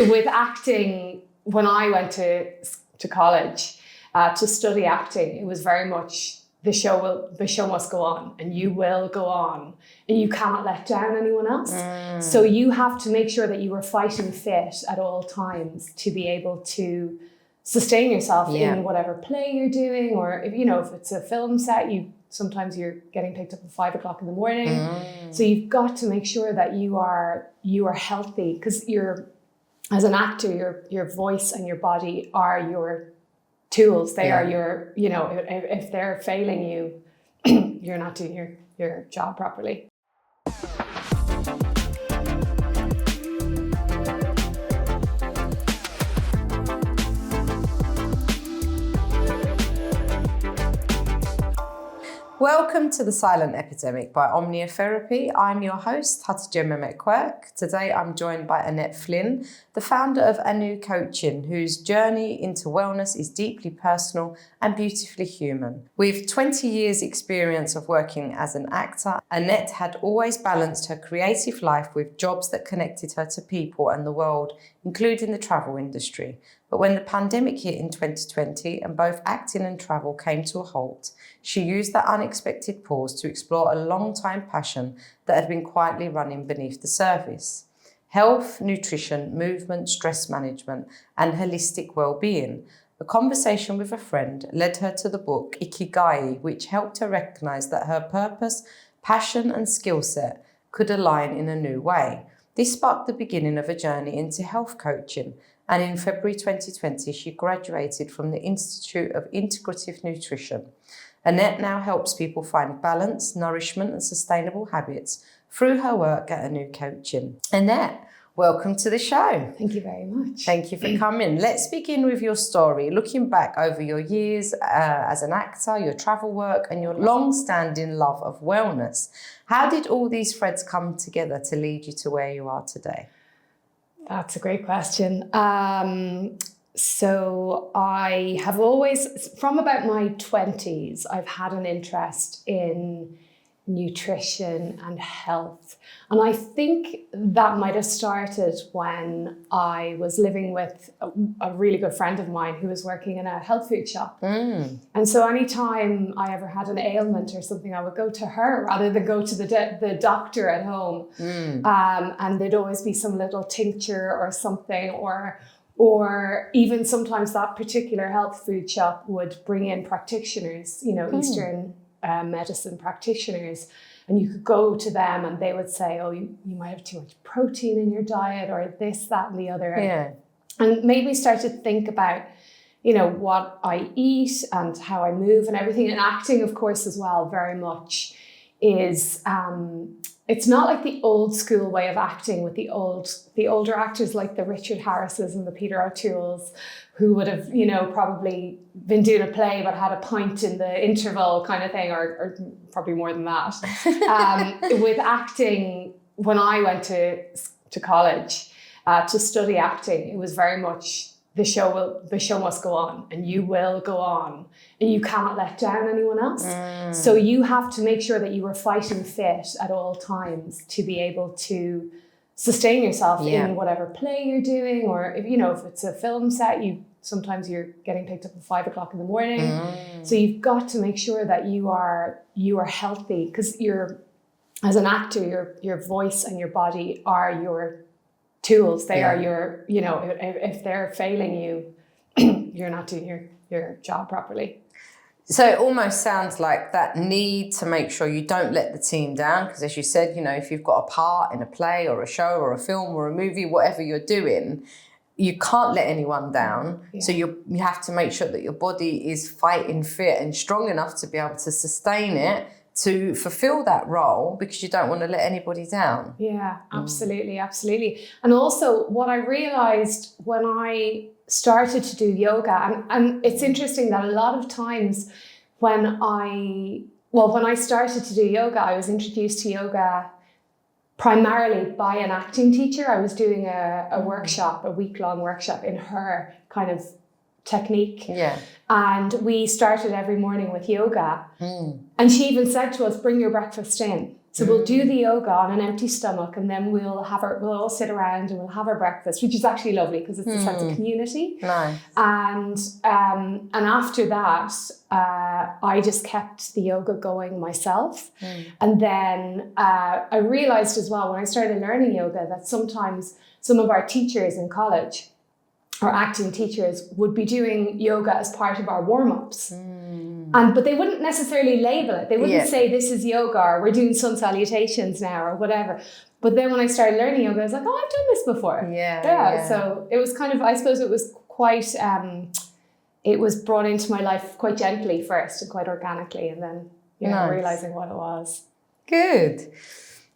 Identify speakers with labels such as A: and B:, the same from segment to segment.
A: with acting, when I went to college to study acting, it was very much the show must go on, and you will go on, and you cannot let down anyone else. So you have to make sure that you are fighting fit at all times to be able to sustain yourself in whatever play you're doing, or if it's a film set, sometimes you're getting picked up at 5 o'clock in the morning. So you've got to make sure that you are healthy, because as an actor, your voice and your body are your tools. They are your, if they're failing you, you're not doing your job properly.
B: Welcome to the Silent Epidemic by Omniotherapy. I'm your host, Hatice Mehmet-Quirk. Today I'm joined by Annette Flynn, the founder of Anu Coaching, whose journey into wellness is deeply personal and beautifully human. With 20 years experience of working as an actor, Annette had always balanced her creative life with jobs that connected her to people and the world, including the travel industry. But when the pandemic hit in 2020 and both acting and travel came to a halt, she used that unexpected pause to explore a long-time passion that had been quietly running beneath the surface. Health, nutrition, movement, stress management, and holistic well-being. A conversation with a friend led her to the book Ikigai, which helped her recognize that her purpose, passion, and skill set could align in a new way. This sparked the beginning of a journey into health coaching, and in February 2020, she graduated from the Institute of Integrative Nutrition. Annette now helps people find balance, nourishment, and sustainable habits through her work at Anu Coaching. Annette, welcome to the show.
A: Thank you very much.
B: Thank you for coming. Let's begin with your story. Looking back over your years as an actor, your travel work, and your long-standing love of wellness, how did all these threads come together to lead you to where you are today?
A: That's a great question. So I have always, from about my 20s, I've had an interest in nutrition and health. And I think that might have started when I was living with a really good friend of mine who was working in a health food shop. And so anytime I ever had an ailment or something, I would go to her rather than go to the doctor at home. And there'd always be some little tincture or something, or even sometimes that particular health food shop would bring in practitioners, Eastern medicine practitioners, and you could go to them and they would say, oh, you might have too much protein in your diet, or this, that, and the other. And made me start to think about, what I eat and how I move and everything. And acting, of course, as well, very much is, it's not like the old school way of acting with the older actors like the Richard Harrises and the Peter O'Toole's, who would have, probably been doing a play but had a pint in the interval kind of thing, or probably more than that. With acting, when I went to college to study acting, it was very much the show must go on, and you will go on, and you cannot let down anyone else. So you have to make sure that you are fighting fit at all times to be able to sustain yourself in whatever play you're doing, or if it's a film set, sometimes you're getting picked up at 5 o'clock in the morning. So you've got to make sure that you are healthy, because as an actor, your voice and your body are your tools. They are your, if they're failing you, you're not doing your job properly.
B: So it almost sounds like that need to make sure you don't let the team down, because as you said, if you've got a part in a play or a show or a film or a movie, whatever you're doing, you can't let anyone down. So you have to make sure that your body is fighting fit and strong enough to be able to sustain it, to fulfill that role, because you don't want to let anybody down. Yeah,
A: absolutely. And also what I realized when I started to do yoga, and it's interesting that a lot of times when I started to do yoga, I was introduced to yoga primarily by an acting teacher. I was doing a workshop, a week-long workshop in her kind of technique. And we started every morning with yoga. And she even said to us, bring your breakfast in. So we'll do the yoga on an empty stomach, and then we'll all sit around and we'll have our breakfast, which is actually lovely because it's a sense of community.
B: Nice.
A: And after that, I just kept the yoga going myself. And then I realized as well when I started learning yoga that sometimes some of our teachers in college, our acting teachers, would be doing yoga as part of our warm-ups. But they wouldn't necessarily label it. They wouldn't say this is yoga or we're doing sun salutations now or whatever. But then when I started learning yoga, I was like, oh, I've done this before. Yeah. So it was kind of, I suppose it was quite, it was brought into my life quite gently first and quite organically, and then realizing what it was.
B: Good.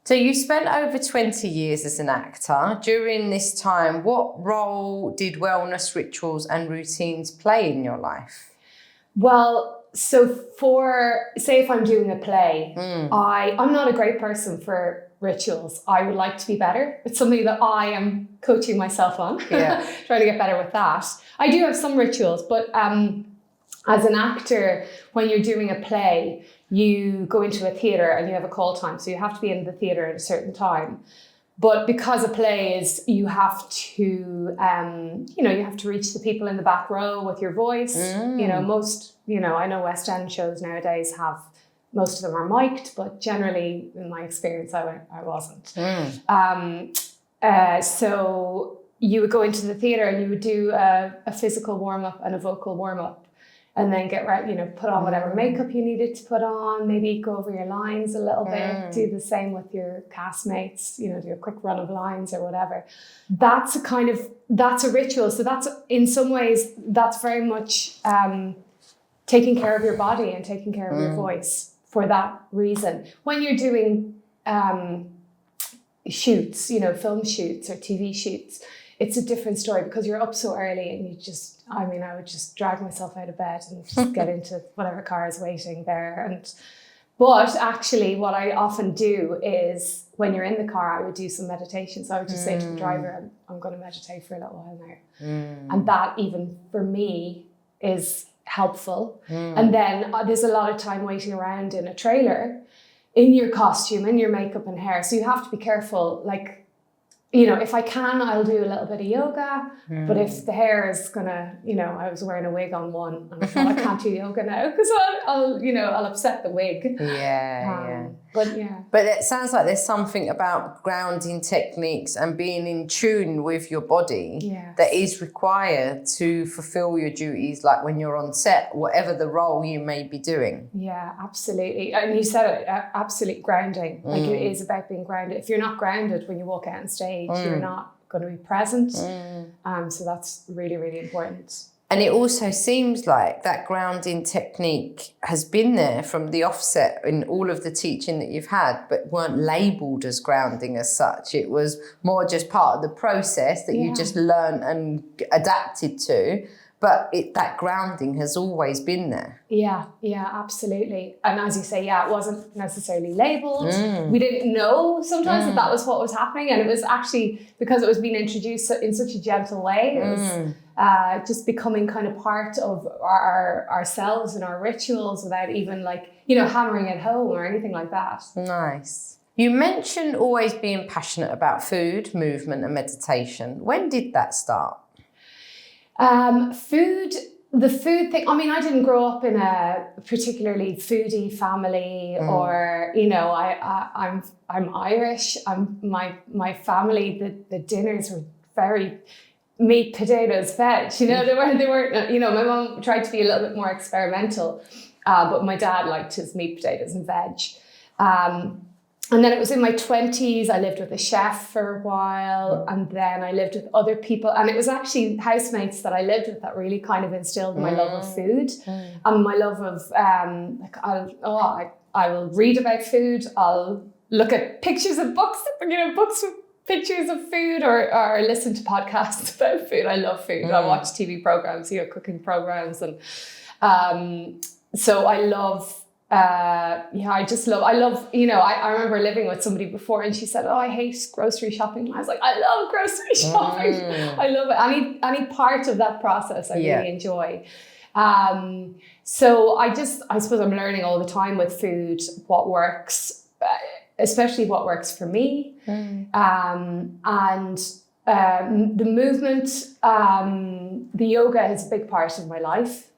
B: So you spent over 20 years as an actor. During this time, what role did wellness rituals and routines play in your life?
A: Well, so say if I'm doing a play, I'm not a great person for rituals. I would like to be better. It's something that I am coaching myself on, trying to get better with that. I do have some rituals, but as an actor, when you're doing a play, you go into a theatre and you have a call time. So you have to be in the theatre at a certain time. But because a play is, you have to, you have to reach the people in the back row with your voice. Most, I know West End shows nowadays most of them are mic'd, but generally, in my experience, I wasn't. So you would go into the theatre and you would do a physical warm-up and a vocal warm-up. And then get ready, put on whatever makeup you needed to put on, maybe go over your lines a little bit, do the same with your castmates, do a quick run of lines or whatever. That's a ritual. So that's, in some ways, that's very much taking care of your body and taking care of your voice for that reason. When you're doing shoots, film shoots or TV shoots, it's a different story because you're up so early and I would just drag myself out of bed and just get into whatever car is waiting there. But actually what I often do is when you're in the car, I would do some meditation. So I would just say to the driver, I'm going to meditate for a little while now. And that even for me is helpful. And then there's a lot of time waiting around in a trailer in your costume, in your makeup and hair. So you have to be careful, if I can, I'll do a little bit of yoga, but if the hair is gonna, I was wearing a wig on one and I thought I can't do yoga now because I'll upset the wig. But
B: it sounds like there's something about grounding techniques and being in tune with your body that is required to fulfill your duties, like when you're on set, whatever the role you may be doing. Yeah,
A: absolutely. And you said it, absolute grounding. Like it is about being grounded. If you're not grounded when you walk out on stage, you're not going to be present. So that's really, really important.
B: And it also seems like that grounding technique has been there from the offset in all of the teaching that you've had, but weren't labelled as grounding as such. It was more just part of the process that you just learned and adapted to. But that grounding has always been there.
A: Yeah, absolutely. And as you say, it wasn't necessarily labelled. We didn't know sometimes that was what was happening. And it was actually, because it was being introduced in such a gentle way, it was just becoming kind of part of ourselves and our rituals without even hammering it home or anything like that.
B: Nice. You mentioned always being passionate about food, movement and meditation. When did that start?
A: The food thing, I didn't grow up in a particularly foodie family or, I'm Irish. My family, the dinners were very meat, potatoes, veg, they weren't, my mom tried to be a little bit more experimental, but my dad liked his meat, potatoes and veg. And then it was in my 20s, I lived with a chef for a while, and then I lived with other people. And it was actually housemates that I lived with that really kind of instilled my love of food and my love of, I will read about food. I'll look at pictures of books, books with pictures of food or listen to podcasts about food. I love food. I watch TV programs, cooking programs. And so I love, I remember living with somebody before and she said, I hate grocery shopping. And I was like, I love grocery shopping. I love it. Any part of that process I really enjoy. So I suppose I'm learning all the time with food, what works. especially what works for me. And the movement, the yoga is a big part of my life.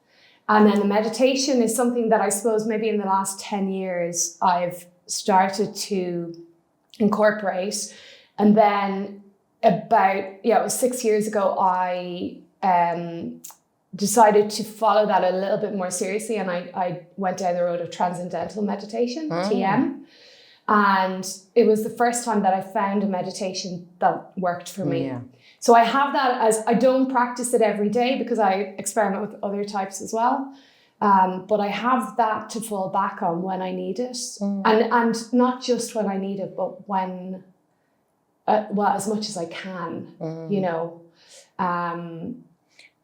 A: And then the meditation is something that I suppose maybe in the last 10 years I've started to incorporate. And then it was 6 years ago, I decided to follow that a little bit more seriously. And I went down the road of transcendental meditation, TM. And it was the first time that I found a meditation that worked for me. Yeah. So I have that I don't practice it every day because I experiment with other types as well. But I have that to fall back on when I need it. And not just when I need it, but when, as much as I can,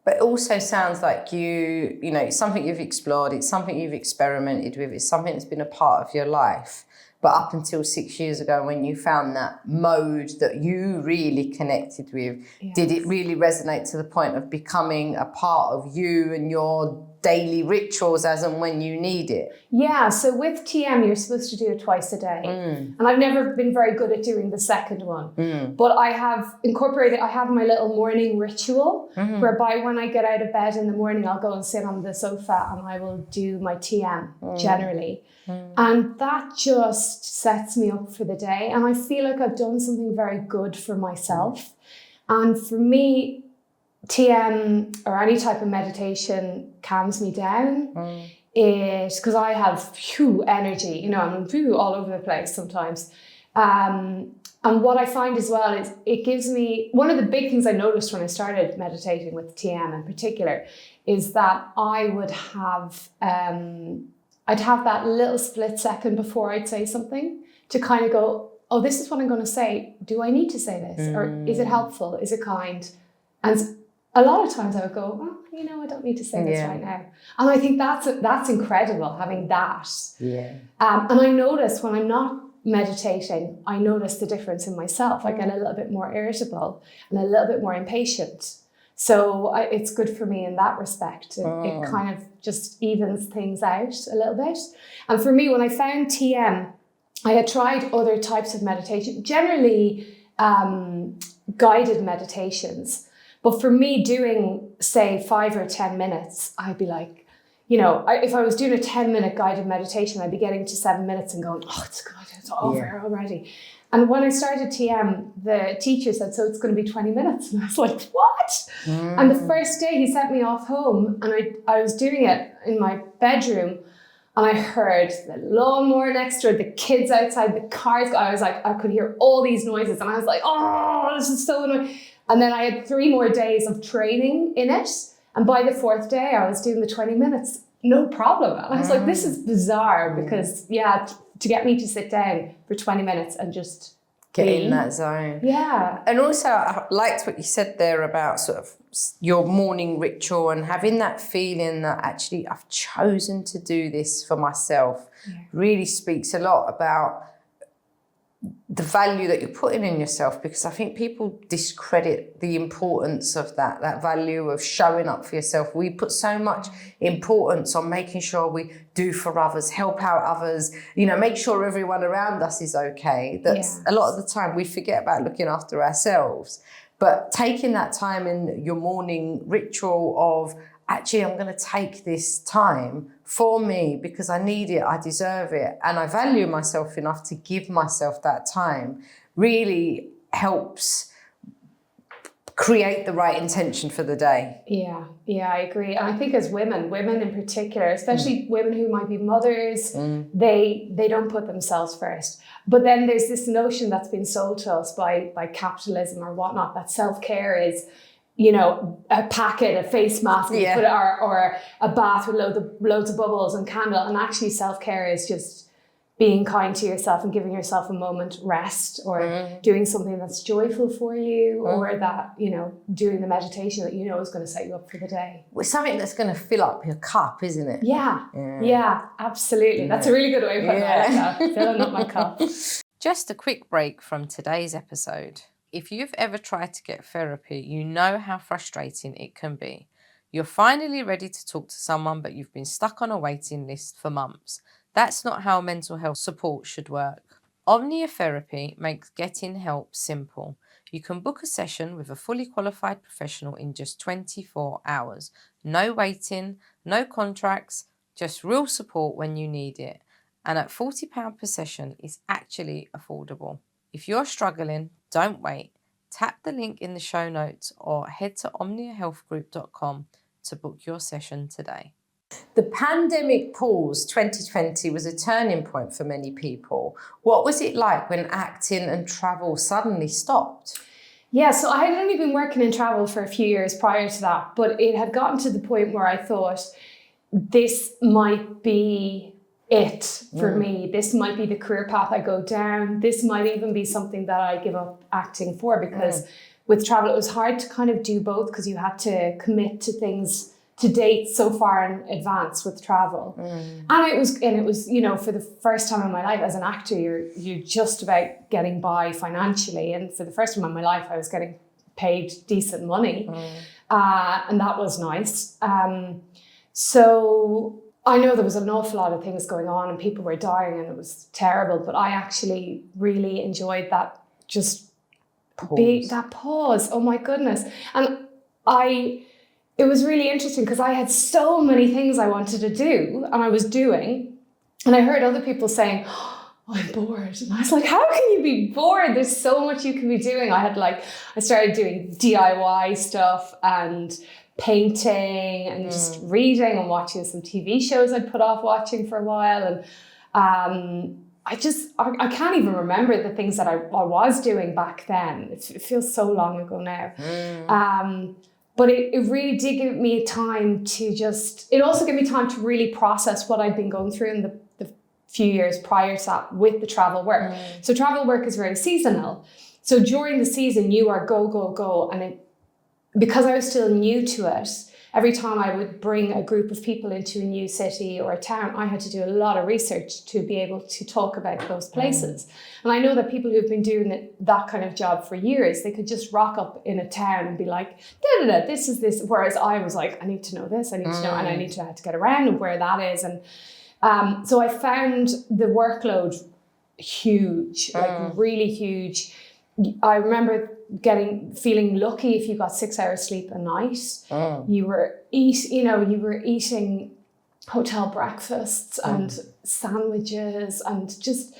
B: But it also sounds like it's something you've explored, it's something you've experimented with, it's something that's been a part of your life. But up until 6 years ago, when you found that mode that you really connected with, did it really resonate to the point of becoming a part of you and your daily rituals as and when you need it?
A: Yeah, so with TM, you're supposed to do it twice a day. And I've never been very good at doing the second one. But I have I have my little morning ritual, whereby when I get out of bed in the morning, I'll go and sit on the sofa and I will do my TM generally. And that just sets me up for the day. And I feel like I've done something very good for myself. And for me, TM or any type of meditation calms me down. It because I have energy, I'm all over the place sometimes. And what I find as well is it gives me, one of the big things I noticed when I started meditating with TM in particular is that I would have I'd have that little split second before I'd say something to kind of go, oh, this is what I'm going to say. Do I need to say this? Or is it helpful? Is it kind? And a lot of times I would go, I don't need to say this right now. And I think that's incredible, having that. Yeah. And I notice when I'm not meditating, I notice the difference in myself. I get a little bit more irritable and a little bit more impatient. So it's good for me in that respect. It kind of just evens things out a little bit. And for me, when I found TM, I had tried other types of meditation, generally guided meditations. But for me, doing, say, 5 or 10 minutes, I'd be like, if I was doing a 10-minute guided meditation, I'd be getting to 7 minutes and going, oh, it's good, it's over already. And when I started TM, the teacher said, so it's going to be 20 minutes. And I was like, what? And the first day he sent me off home and I was doing it in my bedroom and I heard the lawnmower next door, the kids outside, the cars. I was like, I could hear all these noises and I was like, oh, this is so annoying. And then I had 3 more days of training in it. And by the 4th day, I was doing the 20 minutes, no problem. And I was like, this is bizarre because, to get me to sit down for 20 minutes and just
B: get in that zone.
A: Yeah.
B: And also, I liked what you said there about sort of your morning ritual and having that feeling that actually I've chosen to do this for myself. Really speaks a lot about the value that you're putting in yourself, because I think people discredit the importance of that value of showing up for yourself. We put so much importance on making sure we do for others, help out others, make sure everyone around us is okay. That's a lot of the time we forget about looking after ourselves. But taking that time in your morning ritual of, actually, I'm going to take this time for me because I need it, I deserve it, and I value myself enough to give myself that time, really helps create the right intention for the day.
A: Yeah, I agree. And I think as women in particular, especially women who might be mothers, they don't put themselves first. But then there's this notion that's been sold to us by capitalism or whatnot, that self-care is, a packet, a face mask, or a bath with loads of bubbles and candle. And actually self-care is just being kind to yourself and giving yourself a moment rest, or doing something that's joyful for you, or that, doing the meditation that is going to set you up for the day.
B: Well, something that's going to fill up your cup, isn't it?
A: Yeah, absolutely. That's a really good way of putting it. Filling up my cup.
B: Just a quick break from today's episode. If you've ever tried to get therapy, you know how frustrating it can be. You're finally ready to talk to someone, but you've been stuck on a waiting list for months. That's not how mental health support should work. Omniotherapy makes getting help simple. You can book a session with a fully qualified professional in just 24 hours. No waiting, no contracts, just real support when you need it. And at £40 per session is actually affordable. If you're struggling, don't wait. Tap the link in the show notes or head to omniahealthgroup.com to book your session today. The pandemic pause 2020 was a turning point for many people. What was it like when acting and travel suddenly stopped?
A: Yeah, so I had only been working in travel for a few years prior to that, but it had gotten to the point where I thought this might be it for me. This might be the career path I go down. This might even be something that I give up acting for, because with travel, it was hard to kind of do both because you had to commit to things, to dates so far in advance with travel. And it was, you know, for the first time in my life as an actor, you're just about getting by financially. And for the first time in my life, I was getting paid decent money. And that was nice. So I know there was an awful lot of things going on and people were dying and it was terrible, but I actually really enjoyed that that pause. Oh my goodness. And it was really interesting because I had so many things I wanted to do and I was doing, and I heard other people saying, oh, I'm bored. And I was like, how can you be bored? There's so much you can be doing. I started doing DIY stuff and painting and just reading and watching some TV shows I'd put off watching for a while. And I can't even remember the things that I was doing back then. It feels so long ago now. But it really did give me time to it also gave me time to really process what I'd been going through in the few years prior to that with the travel work. So travel work is very seasonal. So during the season, you are go, go, go. And because I was still new to it, every time I would bring a group of people into a new city or a town, I had to do a lot of research to be able to talk about those places. And I know that people who've been doing that kind of job for years, they could just rock up in a town and be like, this is this. Whereas I was like, I need to know this, I need to know, and I need to have to get around and where that is. And so I found the workload huge, like really huge. I remember feeling lucky if you got 6 hours sleep a night. You were eating hotel breakfasts and sandwiches and just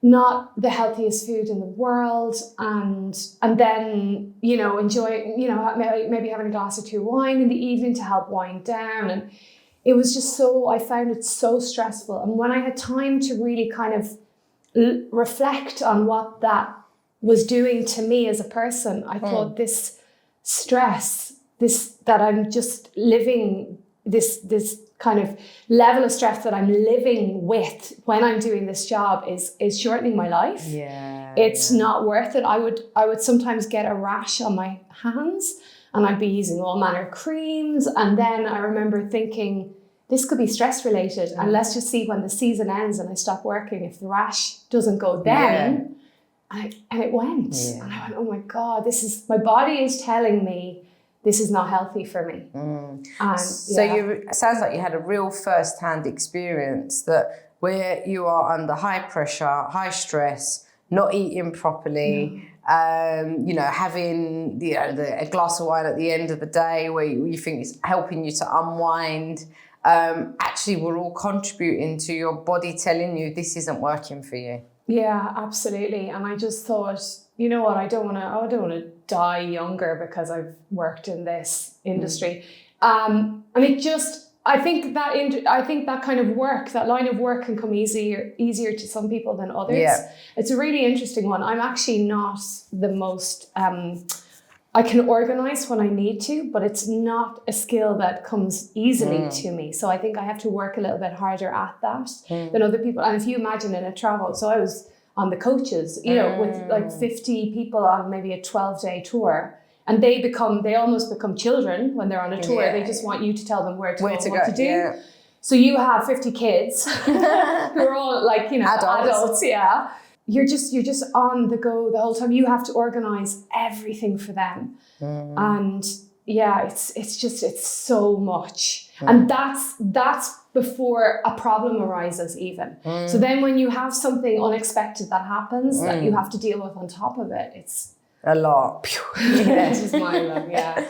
A: not the healthiest food in the world, and then enjoy maybe having a glass or two of wine in the evening to help wind down. And it was just I found it so stressful. And when I had time to really kind of reflect on what that was doing to me as a person, I thought this stress, that I'm just living, this kind of level of stress that I'm living with when I'm doing this job is shortening my life. It's not worth it. I would sometimes get a rash on my hands and I'd be using all manner of creams. And then I remember thinking, this could be stress related. And let's just see when the season ends and I stop working, if the rash doesn't go then. And it went. And I went, oh my God, my body is telling me this is not healthy for me.
B: So it sounds like you had a real first-hand experience that where you are under high pressure, high stress, not eating properly, having a glass of wine at the end of the day where you think it's helping you to unwind, actually we're all contributing to your body telling you this isn't working for you.
A: Yeah, absolutely. And I just thought, you know what, I don't want to die younger because I've worked in this industry. And I think that kind of work, that line of work can come easier to some people than others. It's a really interesting one. I'm actually not the most, I can organize when I need to, but it's not a skill that comes easily to me. So I think I have to work a little bit harder at that than other people. And if you imagine in a travel, so I was on the coaches, with like 50 people on maybe a 12-day tour, and they almost become children when they're on a tour. They just want you to tell them where to go and what to do. Yeah. So you have 50 kids who are all like, adults. Yeah. You're just on the go the whole time. You have to organize everything for them. And it's so much. And that's before a problem arises even. So then when you have something unexpected that happens that you have to deal with on top of it, it's
B: a lot.
A: it's just mind-blowing, yeah.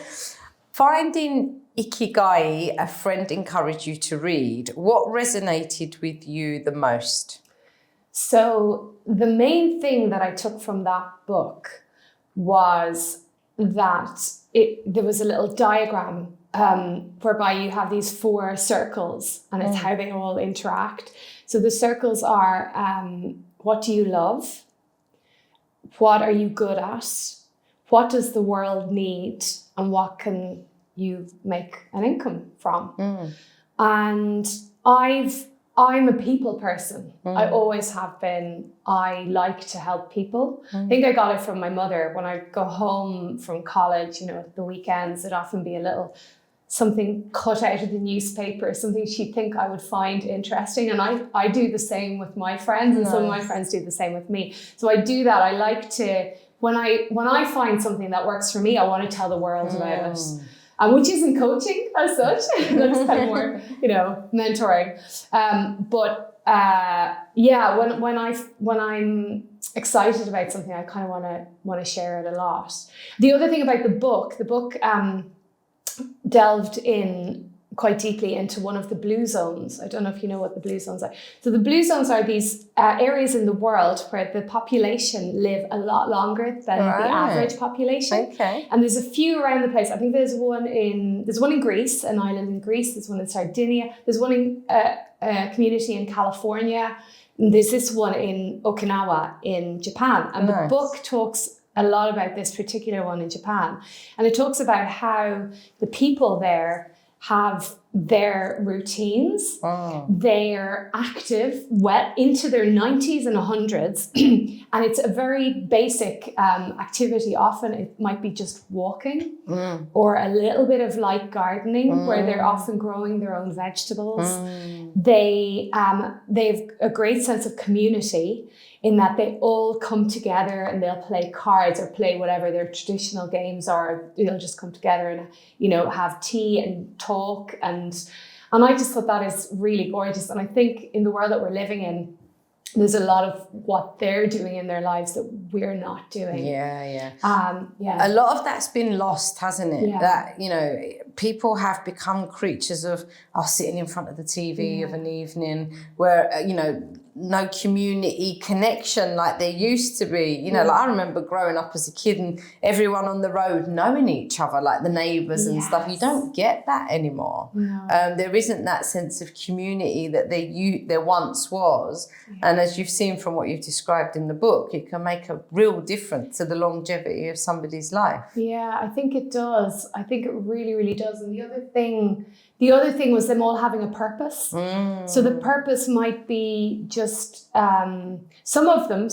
B: Finding Ikigai, a friend encouraged you to read. What resonated with you the most?
A: So the main thing that I took from that book was that there was a little diagram whereby you have these 4 circles, and it's how they all interact. So the circles are, what do you love? What are you good at? What does the world need? And what can you make an income from? And I'm a people person. I always have been. I like to help people. I think I got it from my mother. When I go home from college, the weekends, it'd often be a little something cut out of the newspaper, something she'd think I would find interesting. And I do the same with my friends, and some of my friends do the same with me. So I do that. I like to, when I find something that works for me, I want to tell the world about it. Which isn't coaching as such. That's kind of more, mentoring. When I'm excited about something, I kind of want to share it a lot. The other thing about the book delved in quite deeply into one of the blue zones. I don't know if you know what the blue zones are. So the blue zones are these areas in the world where the population live a lot longer than the average population.
B: Okay.
A: And there's a few around the place. I think there's one in Greece, an island in Greece. There's one in Sardinia. There's one in a community in California. And there's this one in Okinawa in Japan. And the book talks a lot about this particular one in Japan. And it talks about how the people there have their routines. They're active into their 90s and 100s. And it's a very basic activity. Often it might be just walking or a little bit of light gardening where they're often growing their own vegetables. They've a great sense of community in that they all come together and they'll play cards or play whatever their traditional games are. They'll just come together and, have tea and talk. And I just thought that is really gorgeous. And I think in the world that we're living in, there's a lot of what they're doing in their lives that we're not doing.
B: Yeah. A lot of that's been lost, hasn't it? Yeah. That, people have become creatures of sitting in front of the TV of an evening where, no community connection like there used to be. Like I remember growing up as a kid and everyone on the road knowing each other, like the neighbours and stuff. You don't get that anymore. No. There isn't that sense of community that there once was. And as you've seen from what you've described in the book, it can make a real difference to the longevity of somebody's life. Yeah,
A: I think it does. I think it really, really does. And the other thing was them all having a purpose. So the purpose might be just some of them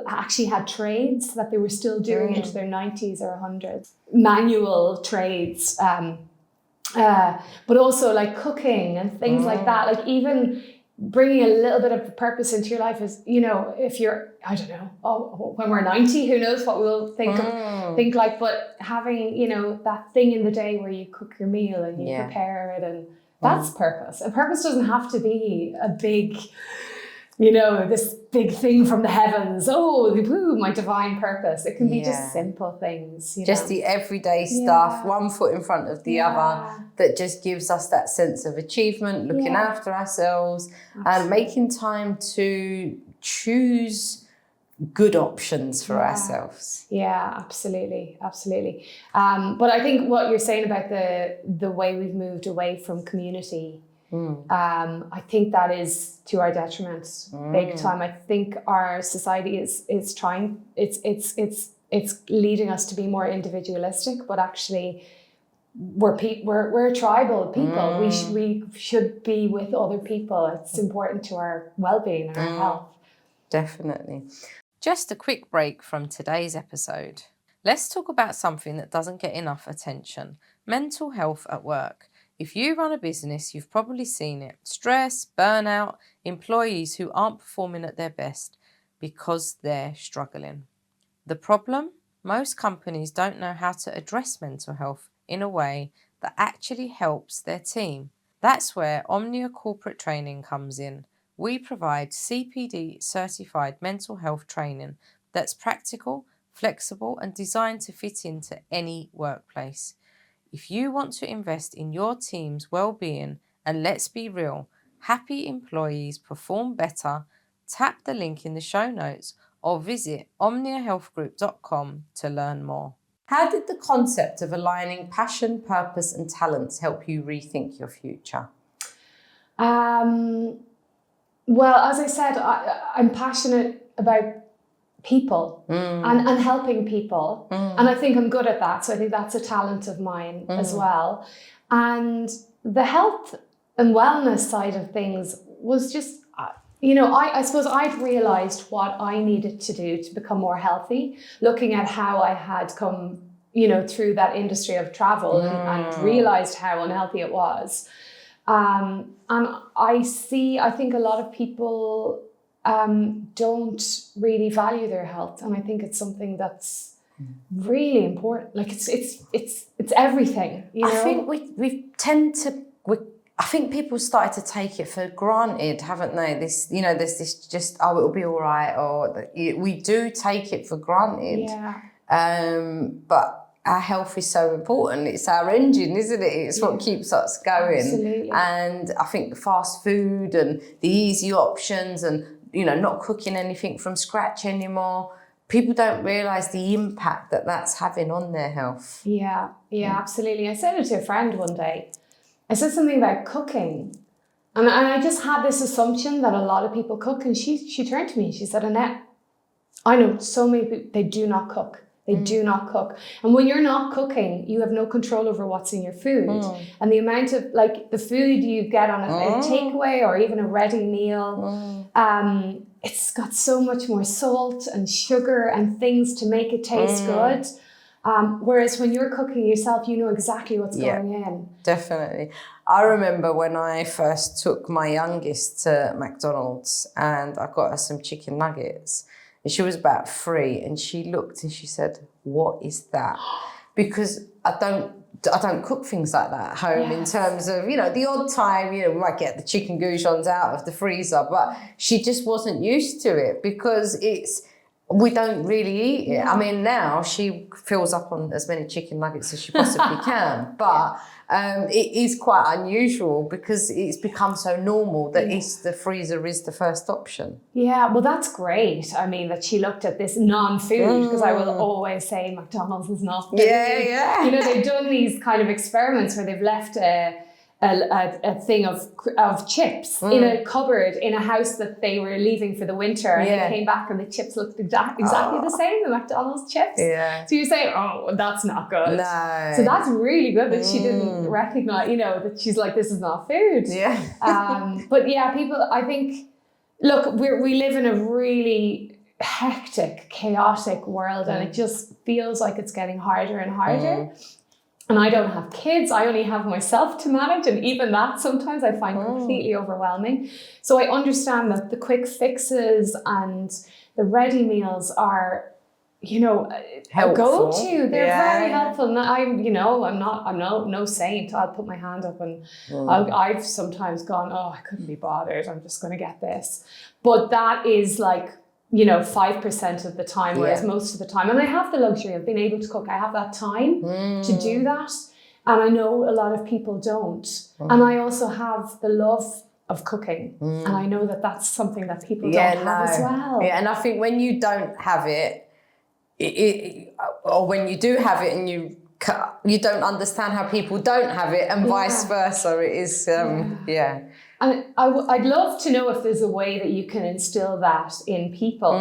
A: actually had trades that they were still doing into their 90s or 100s, manual trades, but also like cooking and things like that. Like even bringing a little bit of purpose into your life is, if you're, I don't know, when we're 90, who knows what we'll think like, but having, that thing in the day where you cook your meal and you prepare it, and that's purpose. And purpose doesn't have to be a big, this big thing from the heavens. My divine purpose. It can be just simple things.
B: Just the everyday stuff, one foot in front of the other, that just gives us that sense of achievement, looking after ourselves, and making time to choose good options for ourselves.
A: Yeah, absolutely. But I think what you're saying about the way we've moved away from community, I think that is to our detriment big time. I think our society is trying, it's leading us to be more individualistic, but actually we're tribal people. We should be with other people. It's important to our well-being and our health.
B: Definitely. Just a quick break from today's episode. Let's talk about something that doesn't get enough attention: mental health at work. If you run a business, you've probably seen it. Stress, burnout, employees who aren't performing at their best because they're struggling. The problem? Most companies don't know how to address mental health in a way that actually helps their team. That's where Omnia Corporate Training comes in. We provide CPD certified mental health training that's practical, flexible, and designed to fit into any workplace. If you want to invest in your team's well-being, and let's be real, happy employees perform better, tap the link in the show notes or visit omniahealthgroup.com to learn more. How did the concept of aligning passion, purpose, and talents help you rethink your future?
A: Well, as I said, I'm passionate about people and helping people. And I think I'm good at that. So I think that's a talent of mine as well. And the health and wellness side of things was just, I suppose I'd realized what I needed to do to become more healthy, looking at how I had come, through that industry of travel and realized how unhealthy it was. And I think a lot of people don't really value their health. And I think it's something that's really important. Like it's everything,
B: I think I think people started to take it for granted, haven't they? There's this just, it'll be all right. Or we do take it for granted.
A: Yeah.
B: But our health is so important. It's our engine, isn't it? It's what keeps us going.
A: Absolutely.
B: And I think the fast food and the easy options and, not cooking anything from scratch anymore, people don't realise the impact that that's having on their health.
A: Yeah, absolutely. I said it to a friend one day. I said something about cooking. And I just had this assumption that a lot of people cook. And she turned to me and she said, Annette, I know so many people, they do not cook. They do not cook. And when you're not cooking, you have no control over what's in your food. And the amount of the food you get on a takeaway or even a ready meal, it's got so much more salt and sugar and things to make it taste good. Whereas when you're cooking yourself, you know exactly what's going in.
B: Definitely. I remember when I first took my youngest to McDonald's and I got her some chicken nuggets. And she was about 3 and she looked and she said, "What is that?" Because I don't cook things like that at home. In terms of, the odd time, we might get the chicken goujons out of the freezer, but she just wasn't used to it because we don't really eat it.
A: Yeah.
B: I mean, now she fills up on as many chicken nuggets as she possibly can, but it is quite unusual because it's become so normal that the freezer is the first option.
A: Yeah, well, that's great. I mean, that she looked at this non-food, because I will always say McDonald's is not food.
B: Yeah.
A: They've done these kind of experiments where they've left a thing of chips in a cupboard in a house that they were leaving for the winter, and they came back and the chips looked exactly the same, the McDonald's chips. Yeah. So you're saying, oh, that's not good.
B: No.
A: So that's really good that she didn't recognize, that she's like, this is not food.
B: Yeah.
A: But yeah, people, I think, look, we live in a really hectic, chaotic world, and it just feels like it's getting harder and harder. And I don't have kids, I only have myself to manage. And even that sometimes I find completely overwhelming. So I understand that the quick fixes and the ready meals are, a go-to. They're very helpful. And I'm no saint. I'll put my hand up and I've sometimes gone, I couldn't be bothered. I'm just going to get this. But that is 5% of the time, whereas most of the time, and I have the luxury of being able to cook. I have that time to do that. And I know a lot of people don't. And I also have the love of cooking. And I know that that's something that people don't have as well.
B: Yeah, and I think when you don't have it, or when you do have it and you don't understand how people don't have it, and vice versa. It is,
A: And I'd love to know if there's a way that you can instill that in people.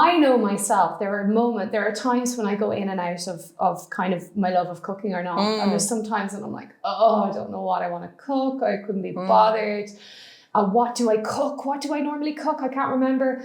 A: I know myself, there are times when I go in and out of kind of my love of cooking or not. And there's some times that I'm like, I don't know what I want to cook. I couldn't be bothered. What do I cook? What do I normally cook? I can't remember.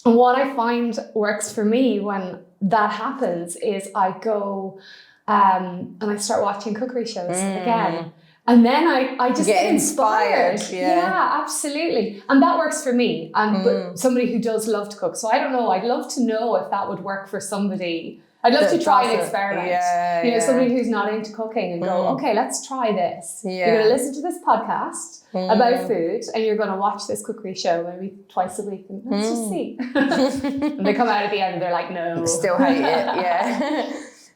A: And what I find works for me when that happens is I go and I start watching cookery shows again. And then I just get inspired. Yeah, absolutely. And that works for me. And but somebody who does love to cook. So I don't know, I'd love to know if that would work for somebody I'd love to try and
B: doesn't-
A: experiment.
B: Yeah,
A: You know,
B: yeah.
A: somebody who's not into cooking and go, okay, let's try this.
B: Yeah.
A: You're going to listen to this podcast about food and you're going to watch this cookery show maybe twice a week and let's just see. And they come out at the end and they're like, no.
B: Still hate it, yeah.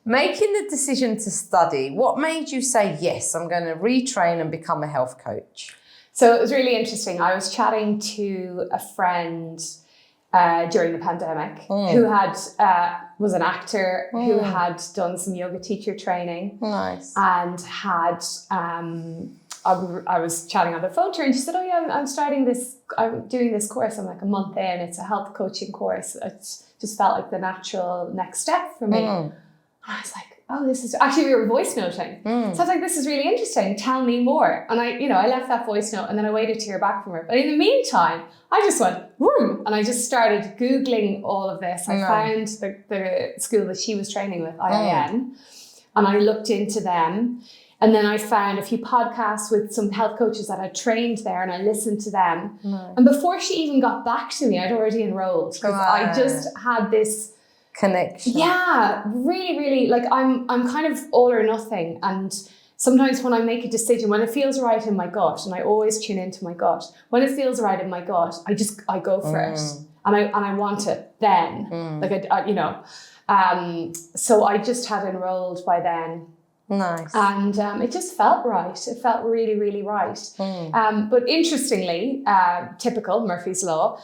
B: Making the decision to study, what made you say, yes, I'm going to retrain and become a health coach?
A: So it was really interesting. I was chatting to a friend during the pandemic who had was an actor who had done some yoga teacher training.
B: Nice.
A: And had I was chatting on the phone to her and she said, oh yeah, I'm doing this course. I'm like a month in. It's a health coaching course. It just felt like the natural next step for me. And I was like, oh, this is actually, we were voice noting. So I was like, this is really interesting. Tell me more. And I left that voice note and then I waited to hear back from her. But in the meantime, I just went, whoom, and I just started Googling all of this. I found the school that she was training with, IIN, and I looked into them. And then I found a few podcasts with some health coaches that had trained there and I listened to them. And before she even got back to me, I'd already enrolled because I just had this
B: connection.
A: Yeah, really, really, like I'm kind of all or nothing. And sometimes when I make a decision, when it feels right in my gut, and I always tune into my gut, when it feels right in my gut, I go for it. And I want it then. Like, so I just had enrolled by then.
B: Nice.
A: And it just felt right. It felt really, really right. But interestingly, typical Murphy's Law,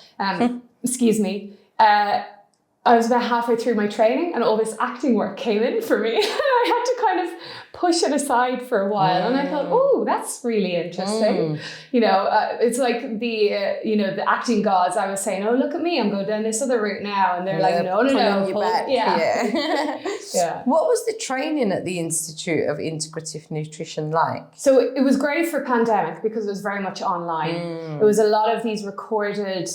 A: excuse me, I was about halfway through my training and all this acting work came in for me. I had to kind of push it aside for a while. And I thought, oh, that's really interesting. You know, it's like the acting gods. I was saying, oh, look at me, I'm going down this other route now. And they're like, no.
B: You back.
A: Yeah.
B: What was the training at the Institute of Integrative Nutrition like?
A: So it was great for pandemic because it was very much online. It was a lot of these recorded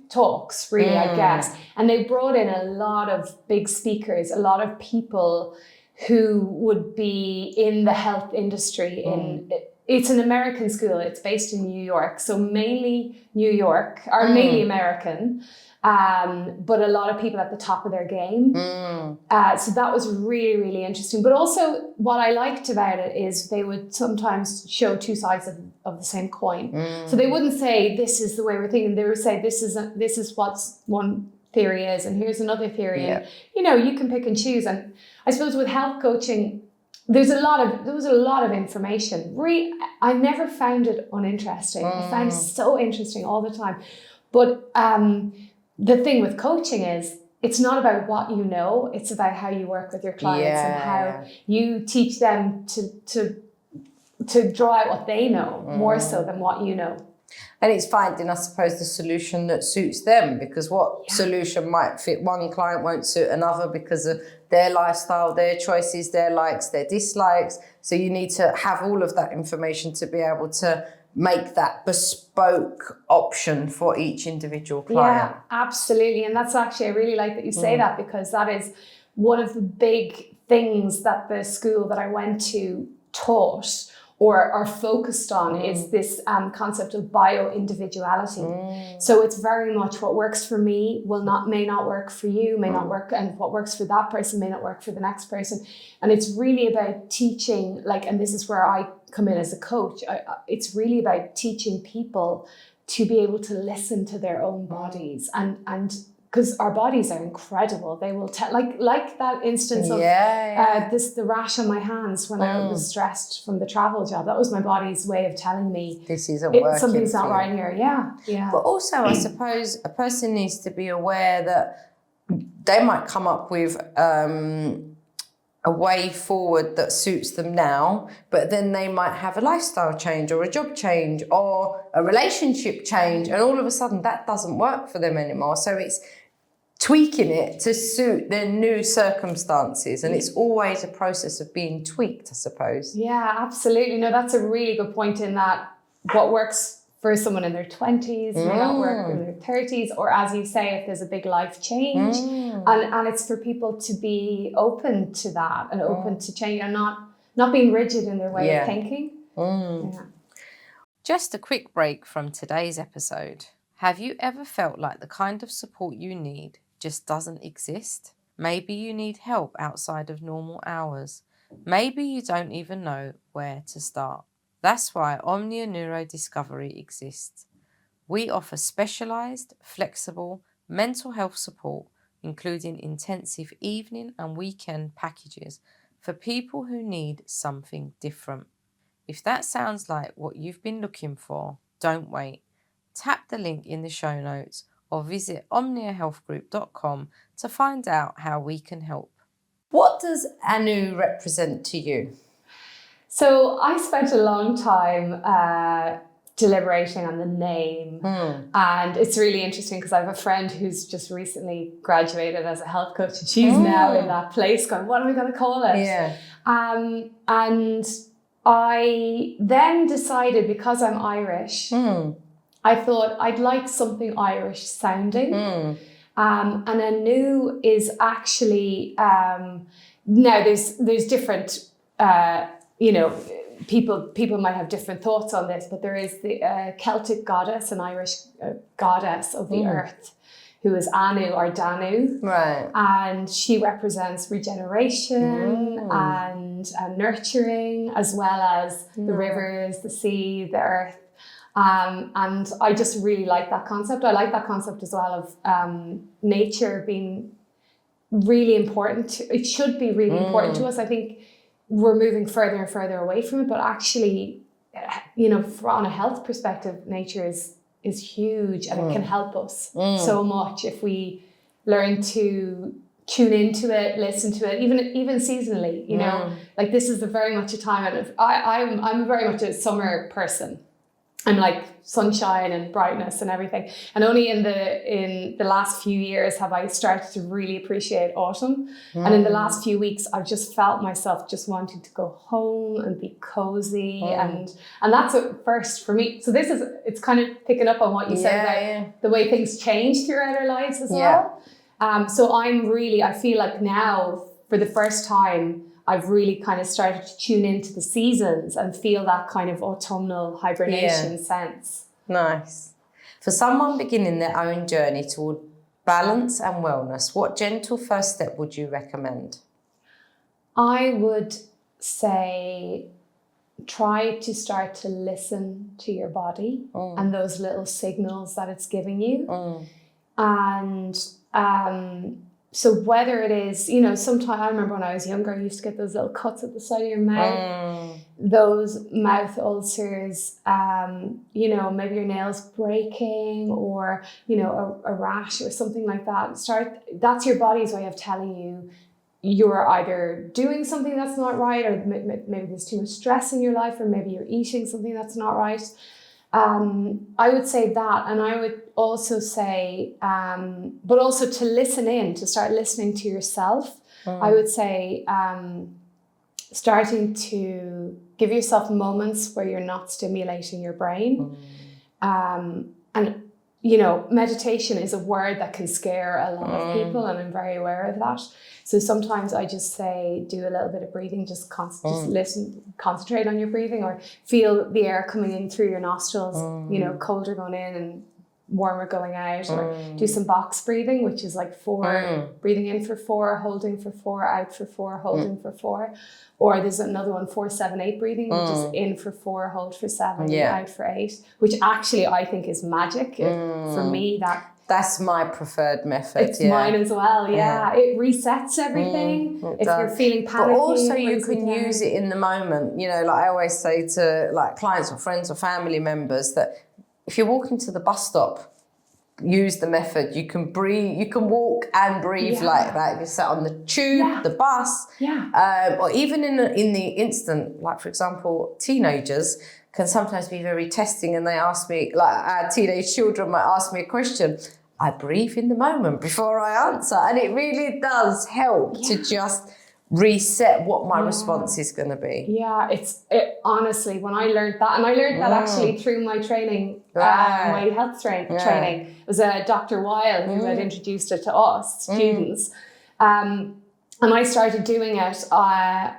A: talks, really, I guess. And they brought in a lot of big speakers, a lot of people who would be in the health industry. It's an American school. It's based in New York. So mainly New York, or mainly American. But a lot of people at the top of their game. So that was really, really interesting. But also what I liked about it is they would sometimes show two sides of the same coin. So they wouldn't say, this is the way we're thinking. They would say, this is what's one theory is, and here's another theory. And, you can pick and choose. And I suppose with health coaching, there was a lot of information. I never found it uninteresting. I found it so interesting all the time. But the thing with coaching is it's not about what you know, it's about how you work with your clients and how you teach them to draw out what they know more so than what you know.
B: And it's finding, I suppose, the solution that suits them, because what solution might fit one client won't suit another because of their lifestyle, their choices, their likes, their dislikes. So you need to have all of that information to be able to make that bespoke option for each individual client.
A: Yeah, absolutely. And that's actually, I really like that you say that, because that is one of the big things that the school that I went to taught or are focused on is this concept of bio-individuality. So it's very much what works for me may not work for you, may not work, and what works for that person may not work for the next person. And it's really about teaching, and this is where I come in as a coach, it's really about teaching people to be able to listen to their own bodies and because our bodies are incredible. They will tell, like that instance of the rash on my hands when I was stressed from the travel job. That was my body's way of telling me
B: this isn't working.
A: Something's not right here. Yeah.
B: But also, I suppose a person needs to be aware that they might come up with a way forward that suits them now, but then they might have a lifestyle change or a job change or a relationship change, and all of a sudden that doesn't work for them anymore. So it's tweaking it to suit their new circumstances, and it's always a process of being tweaked, I suppose.
A: Yeah, absolutely. No, that's a really good point, in that what works for someone in their 20s may not work in their 30s, or as you say, if there's a big life change. And it's for people to be open to that and open to change and not being rigid in their way of thinking.
B: Just a quick break from today's episode. Have you ever felt like the kind of support you need just doesn't exist. Maybe you need help outside of normal hours. Maybe you don't even know where to start. That's why Omnia Neurodiscovery exists. We offer specialised, flexible mental health support, including intensive evening and weekend packages for people who need something different. If that sounds like what you've been looking for, don't wait. Tap the link in the show notes or visit omniahealthgroup.com to find out how we can help. What does Anu represent to you?
A: So I spent a long time deliberating on the name, and it's really interesting because I have a friend who's just recently graduated as a health coach, and she's now in that place going, what are we going to call it?
B: Yeah.
A: And I then decided, because I'm Irish, I thought I'd like something Irish sounding. And Anu is actually, now there's different, people might have different thoughts on this, but there is the Celtic goddess, an Irish goddess of the earth, who is Anu or Danu.
B: Right.
A: And she represents regeneration and nurturing, as well as the rivers, the sea, the earth. And I just really like that concept. I like that concept as well of nature being really important. It should be really important to us. I think we're moving further and further away from it, but actually, on a health perspective, nature is huge, and it can help us so much if we learn to tune into it, listen to it, even seasonally. Like this is very much a time, and I'm very much a summer person. I'm like sunshine and brightness and everything. And only in the last few years have I started to really appreciate autumn. And in the last few weeks, I've just felt myself just wanting to go home and be cozy. And that's a first for me. So it's kind of picking up on what you said about the way things change throughout our lives as well. So I feel like now, for the first time, I've really kind of started to tune into the seasons and feel that kind of autumnal hibernation sense.
B: Nice. For someone beginning their own journey toward balance and wellness, what gentle first step would you recommend?
A: I would say try to start to listen to your body and those little signals that it's giving you. And so whether it is, sometimes I remember when I was younger, I used to get those little cuts at the side of your mouth, those mouth ulcers, maybe your nails breaking, or, a rash or something like that. That's your body's way of telling you you're either doing something that's not right, or maybe there's too much stress in your life, or maybe you're eating something that's not right. I would say that, and I would also say, but also to listen in, to start listening to yourself. I would say starting to give yourself moments where you're not stimulating your brain. And, meditation is a word that can scare a lot of people, and I'm very aware of that. So sometimes I just say, do a little bit of breathing, just listen, concentrate on your breathing, or feel the air coming in through your nostrils, colder going in and warmer going out, or do some box breathing, which is like 4, breathing in for 4, holding for 4, out for 4, holding for 4. Or there's another one, 4-7-8 breathing, which is in for 4, hold for 7, out for 8, which actually I think is magic. For me, that's
B: my preferred method.
A: It's mine as well. It resets everything. If you're feeling panicky,
B: but also you can use it in the moment. Like I always say to clients or friends or family members, that if you're walking to the bus stop, use the method. You can breathe, you can walk and breathe like that. You sat on the tube, the bus, or even in the instant, like for example, teenagers can sometimes be very testing, and they ask me, our teenage children might ask me a question. I breathe in the moment before I answer, and it really does help to just reset what my response is going to be.
A: Honestly, when I learned that, and I learned that actually through my training, my health training. It was Dr. Weil who had introduced it to us students, and I started doing it. I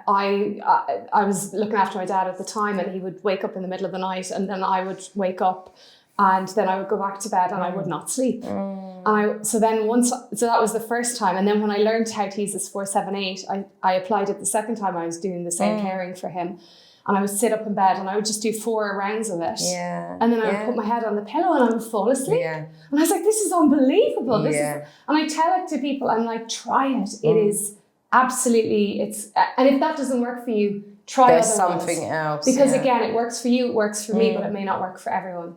A: was looking after my dad at the time, and he would wake up in the middle of the night, and then I would wake up And then I would go back to bed and I would not sleep. So that was the first time. And then when I learned how to use this 478, I applied it the second time I was doing the same caring for him. And I would sit up in bed and I would just do 4 rounds of it.
B: Yeah.
A: And then I would put my head on the pillow and I would fall asleep.
B: Yeah.
A: And I was like, this is unbelievable.
B: Yeah.
A: And I tell it to people, I'm like, try it. It is absolutely, and if that doesn't work for you, try
B: There's
A: other ones.
B: something else.
A: Because again, it works for you, it works for me, but it may not work for everyone.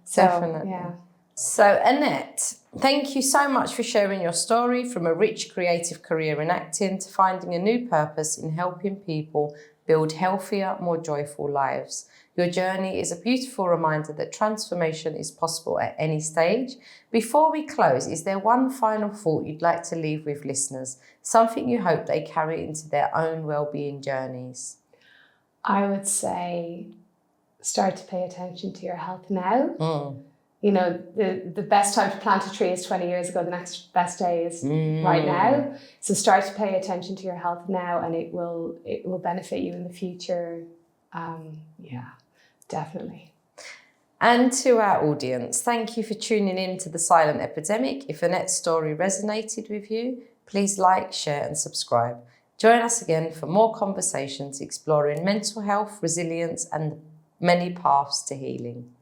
A: So,
B: Definitely.
A: yeah.
B: So Annette, thank you so much for sharing your story from a rich creative career in acting to finding a new purpose in helping people build healthier, more joyful lives. Your journey is a beautiful reminder that transformation is possible at any stage. Before we close, is there one final thought you'd like to leave with listeners? Something you hope they carry into their own well-being journeys?
A: I would say start to pay attention to your health now. You know, the best time to plant a tree is 20 years ago. The next best day is right now. So start to pay attention to your health now, and it will benefit you in the future. Yeah, definitely.
B: And to our audience, thank you for tuning in to the Silent Epidemic. If Annette's story resonated with you, please like, share and subscribe. Join us again for more conversations exploring mental health, resilience and many paths to healing.